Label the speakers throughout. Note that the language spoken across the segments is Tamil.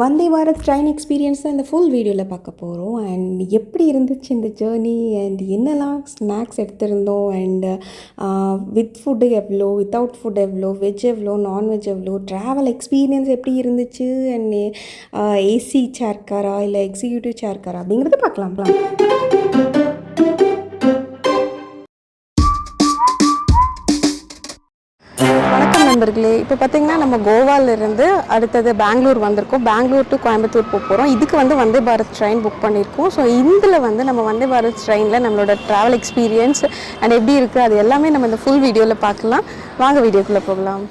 Speaker 1: வந்தே பாரத் ட்ரெயின் எக்ஸ்பீரியன்ஸ் தான் இந்த ஃபுல் வீடியோவில் பார்க்க போகிறோம். அண்ட் எப்படி இருந்துச்சு இந்த ஜேர்னி, அண்ட் என்னெல்லாம் ஸ்நாக்ஸ் எடுத்திருந்தோம், அண்டு வித் ஃபுட்டு எவ்வளோ, வித்தவுட் ஃபுட் எவ்வளோ, வெஜ் எவ்வளோ, நான்வெஜ் எவ்வளோ, ட்ராவல் எக்ஸ்பீரியன்ஸ் எப்படி இருந்துச்சு, அண்ட் ஏசி சேர் காரா இல்லை எக்ஸிக்யூட்டிவ் சேர் காரா அப்படிங்கிறத பார்க்கலாம். நண்பர்களே, இப்போ பார்த்திங்கன்னா நம்ம கோவாலிருந்து அடுத்தது பெங்களூர் வந்திருக்கோம். பெங்களூர் டு கோயம்புத்தூர் போகிறோம். இதுக்கு வந்தே பாரத் ட்ரெயின் புக் பண்ணியிருக்கோம். ஸோ இதில் நம்ம வந்தே பாரத் ட்ரெயினில் நம்மளோட ட்ராவல் எக்ஸ்பீரியன்ஸ் அண்ட் எப்படி இருக்குது அது எல்லாமே நம்ம இந்த ஃபுல் வீடியோவில் பார்க்கலாம். வாங்க வீடியோக்குள்ளே போகலாம்.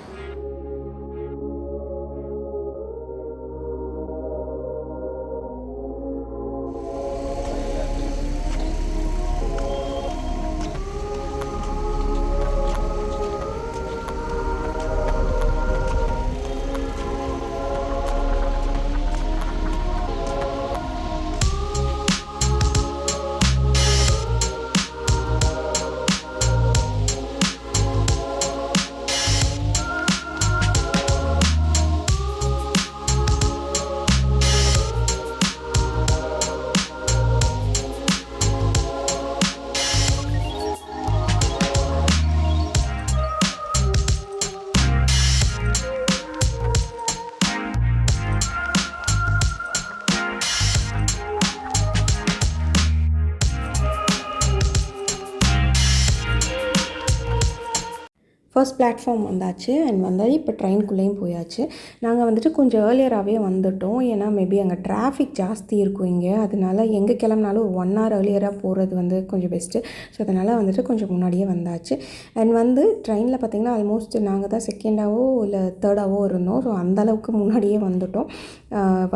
Speaker 1: ஃபர்ஸ்ட் பிளாட்ஃபார்ம் வந்தாச்சு. அண்ட் இப்போ ட்ரெயின்குள்ளேயும் போயாச்சு. நாங்கள் கொஞ்சம் ஏர்லியராகவே வந்துவிட்டோம். ஏன்னா மேபி அங்கே டிராஃபிக் ஜாஸ்தி இருக்கும் இங்கே. அதனால எங்கே கிளம்புனாலும் 1 hour ஏர்லியராக போகிறது கொஞ்சம் பெஸ்ட்டு. ஸோ அதனால் கொஞ்சம் முன்னாடியே வந்தாச்சு. அண்ட் ட்ரெயினில் பார்த்திங்கன்னா ஆல்மோஸ்ட் நாங்கள் தான் செகண்டாவோ இல்லை தேர்டாவோ இருந்தோம். ஸோ அந்தளவுக்கு முன்னாடியே வந்துவிட்டோம்.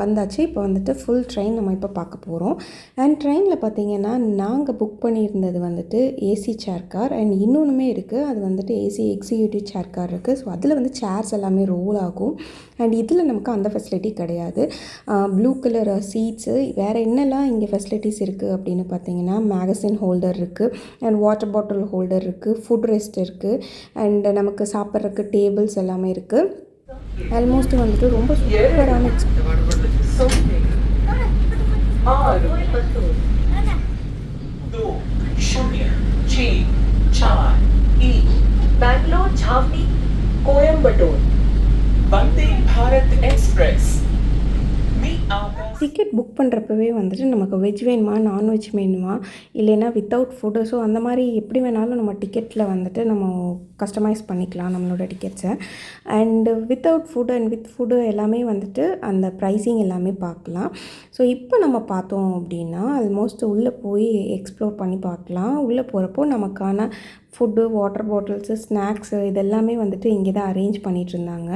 Speaker 1: வந்தாச்சு. இப்போ ஃபுல் ட்ரெயின் நம்ம இப்போ பார்க்க போகிறோம். அண்ட் ட்ரெயினில் பார்த்திங்கன்னா நாங்கள் புக் பண்ணியிருந்தது ஏசி சேர் கார். அண்ட் இன்னொன்றுமே இருக்குது. அது ஏசி எக்ஸிக்யூட்டிவ் சேர் கார் இருக்குது. ஸோ அதில் சேர்ஸ் எல்லாமே ரோல் ஆகும். அண்ட் இதில் நமக்கு அந்த ஃபெசிலிட்டி கிடையாது. ப்ளூ கலர் சீட்ஸு, வேறு என்னெல்லாம் இங்கே ஃபெசிலிட்டிஸ் இருக்குது அப்படின்னு பார்த்தீங்கன்னா மேகசின் ஹோல்டர் இருக்குது, அண்ட் வாட்டர் பாட்டில் ஹோல்டர் இருக்குது, ஃபுட் ரெஸ்ட் இருக்குது, அண்ட் நமக்கு சாப்பிட்றதுக்கு டேபிள்ஸ் எல்லாமே இருக்குது. ஆல்மோஸ்ட் ரொம்ப சூப்பரான
Speaker 2: बैंगलोर छावनी Coimbatore Vande Bharat express
Speaker 1: ticket book பண்ணுறப்பவே நமக்கு வெஜ் வேணுமா, நான்வெஜ் வேணுமா, இல்லைன்னா வித்தவுட் ஃபுட்டு, ஸோ அந்த மாதிரி எப்படி வேணாலும் நம்ம டிக்கெட்டில் நம்ம கஸ்டமைஸ் பண்ணிக்கலாம் நம்மளோட டிக்கெட்ஸை. And without food and with food எல்லாமே அந்த ப்ரைஸிங் எல்லாமே பார்க்கலாம். ஸோ இப்போ நம்ம பார்த்தோம் அப்படின்னா ஆல்மோஸ்ட் உள்ளே போய் எக்ஸ்ப்ளோர் பண்ணி பார்க்கலாம். உள்ளே போகிறப்போ நமக்கான ஃபுட்டு, வாட்டர் பாட்டில்ஸு, ஸ்நாக்ஸு இதெல்லாமே இங்கே தான் அரேஞ்ச் பண்ணிகிட்டு இருந்தாங்க.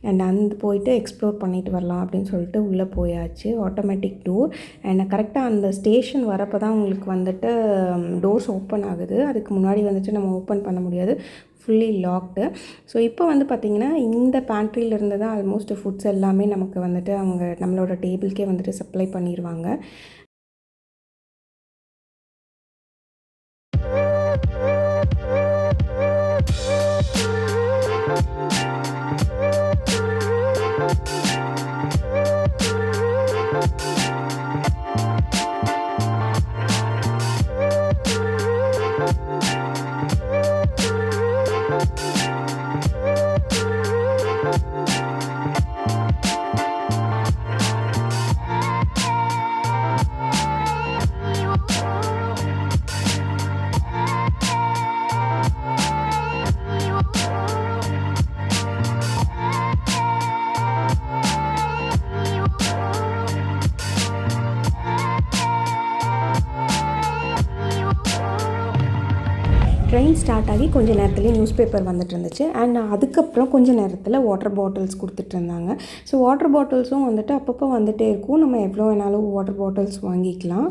Speaker 1: அண்ட் போயிட்டு எக்ஸ்ப்ளோர் பண்ணிட்டு வரலாம் அப்படின்னு சொல்லிட்டு உள்ளே போயாச்சு. Automatic door. அண்ட் கரெக்டாக அந்த ஸ்டேஷன் வரப்போ தான் உங்களுக்கு டோர்ஸ் ஓப்பன் ஆகுது. அதுக்கு முன்னாடி நம்ம ஓப்பன் பண்ண முடியாது, ஃபுல்லி லாக்டு. ஸோ இப்போ பார்த்திங்கன்னா இந்த பேண்ட்ரியிலேருந்து தான் ஆல்மோஸ்ட் ஃபுட்ஸ் எல்லாமே நமக்கு அவங்க நம்மளோட டேபிள்கே சப்ளை பண்ணிடுவாங்க. ட்ரெயின் ஸ்டார்ட் ஆகி கொஞ்சம் நேரத்துலேயே நியூஸ் பேப்பர் வந்துட்டு இருந்துச்சு. அண்ட் அதுக்கப்புறம் கொஞ்சம் நேரத்தில் வாட்டர் பாட்டில்ஸ் கொடுத்துட்ருந்தாங்க. ஸோ வாட்டர் பாட்டில்ஸும் அப்பப்போ வந்துகிட்டே இருக்கும். நம்ம எவ்வளோ வேணாலும் வாட்டர் பாட்டில்ஸ் வாங்கிக்கலாம்.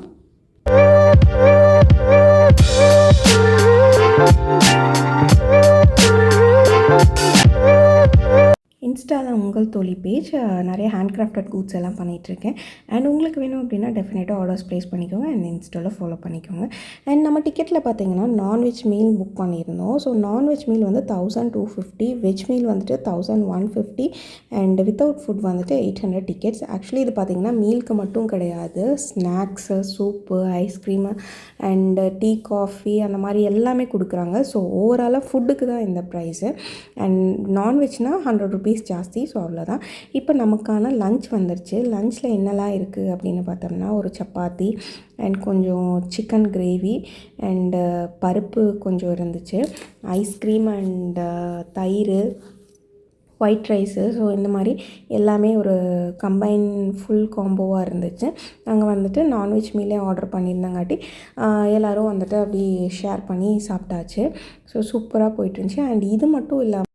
Speaker 1: இன்ஸ்டாவில் உங்கள் தோழி பேஜ் நிறைய ஹேண்ட்கிராஃப்டட் கூட்ஸ் எல்லாம் பண்ணிகிட்ருக்கேன். அண்ட் உங்களுக்கு வேணும் அப்படின்னா டெஃபினட்டாக ஆர்டர்ஸ் ப்ளேஸ் பண்ணிக்கோங்க அண்ட் இன்ஸ்டாவில் ஃபாலோ பண்ணிக்கோங்க. அண்ட் நம்ம டிக்கெட்டில் பார்த்தீங்கன்னா நான்வெஜ் மீல் புக் பண்ணியிருந்தோம். ஸோ நான்வெஜ் மீல் வந்து 1250, வெஜ் மீல் வந்துட்டு 1150 அண்ட் வித்தவுட் ஃபுட் வந்துட்டு 800 டிக்கெட்ஸ். ஆக்சுவலி இது பார்த்திங்கன்னா மீலுக்கு மட்டும் கிடையாது, snacks, soup, ice cream and tea, coffee அந்த மாதிரி எல்லாமே கொடுக்குறாங்க. ஸோ ஓவராலாக ஃபுட்டுக்கு தான் இந்த ப்ரைஸு. அண்ட் நான்வெஜ்னால் 100 rupees ஜாஸ்தி. ஸோ அவ்வளோதான். இப்போ நமக்கான லன்ச் வந்துருச்சு. லன்ச்சில் என்னெல்லாம் இருக்குது அப்படின்னு பார்த்தோம்னா ஒரு சப்பாத்தி அண்ட் கொஞ்சம் சிக்கன் கிரேவி அண்டு பருப்பு கொஞ்சம் இருந்துச்சு, ஐஸ்கிரீம் அண்டு தயிர், ஒயிட் ரைஸு. ஸோ இந்த மாதிரி எல்லாமே ஒரு கம்பைன் ஃபுல் காம்போவாக இருந்துச்சு. நாங்கள் வந்துட்டு நான்வெஜ் மீலே ஆர்டர் பண்ணியிருந்தங்காட்டி எல்லோரும் வந்துட்டு அப்படி ஷேர் பண்ணி சாப்பிட்டாச்சு. ஸோ சூப்பராக போயிட்டுருந்துச்சு. அண்ட் இது மட்டும் இல்லாமல்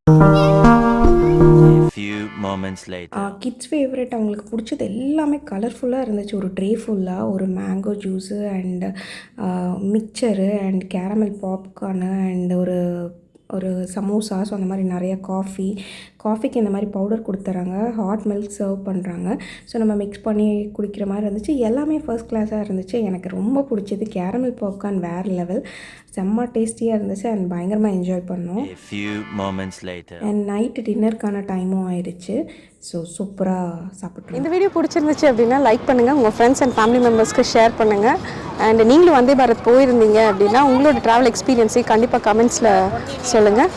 Speaker 1: கிட்ஸ் ஃபேவரட் அவங்களுக்கு பிடிச்சது எல்லாமே கலர்ஃபுல்லாக இருந்துச்சு. ஒரு ட்ரே ஃபுல்லாக ஒரு mango juice and mixture and caramel popcorn and ஒரு சமோசா. ஸோ அந்த மாதிரி நிறைய காஃபிக்கு இந்த மாதிரி பவுடர் கொடுத்துறாங்க, ஹாட் மில்க் சர்வ் பண்ணுறாங்க. ஸோ நம்ம மிக்ஸ் பண்ணி குடிக்கிற மாதிரி இருந்துச்சு. எல்லாமே ஃபர்ஸ்ட் கிளாஸாக இருந்துச்சு. எனக்கு ரொம்ப பிடிச்சது கேரமல் பாப்கார்ன், வேறு லெவல், செம்ம டேஸ்டியாக இருந்துச்சு அண்ட் பயங்கரமாக என்ஜாய் பண்ணோம். அண்ட் நைட்டு டின்னருக்கான டைமும் ஆயிடுச்சு. ஸோ சூப்பராக சாப்பிட்றோம்.
Speaker 3: இந்த வீடியோ பிடிச்சிருந்துச்சு அப்படின்னா லைக் பண்ணுங்கள், உங்கள் ஃப்ரெண்ட்ஸ் அண்ட் ஃபேமிலி மெம்பர்ஸ்க்கு ஷேர் பண்ணுங்கள். அண்ட் நீங்களும் வந்தே பாரத் போயிருந்தீங்க அப்படின்னா உங்களோட ட்ராவல் எக்ஸ்பீரியன்ஸை கண்டிப்பாக கமெண்ட்ஸில் சொல்லுங்கள்.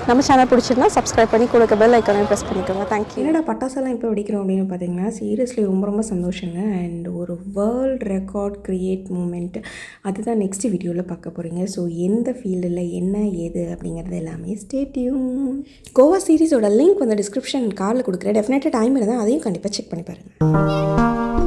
Speaker 3: நம்ம சேனல் பிடிச்சிருந்தா சப்ஸ்கிரைப் பண்ணி கொடுக்க பெல் ஐக்கானே ப்ரெஸ் பண்ணிக்கோங்க. தேங்க்யூ.
Speaker 1: என்னடா பட்டாசெல்லாம் இப்போ வெடிக்கிறோம் அப்படின்னு பார்த்தீங்கன்னா சீரியஸ்லி ரொம்ப ரொம்ப சந்தோஷங்க. அண்ட் ஒரு வேர்ல்ட் ரெக்கார்ட் க்ரியேட் மூமெண்ட் அதுதான் நெக்ஸ்ட் வீடியோவில் பார்க்க போகிறீங்க. ஸோ எந்த ஃபீல்டில் என்ன ஏது அப்படிங்கிறது எல்லாமே ஸ்டே டியூன். கோவா சீரிஸோட லிங்க் வந்து டிஸ்கிரிப்ஷன் கார்டில் கொடுக்குறேன். டெஃபினட்டாக டைம் இருந்தால் அதையும் கண்டிப்பாக செக் பண்ணி பாருங்கள்.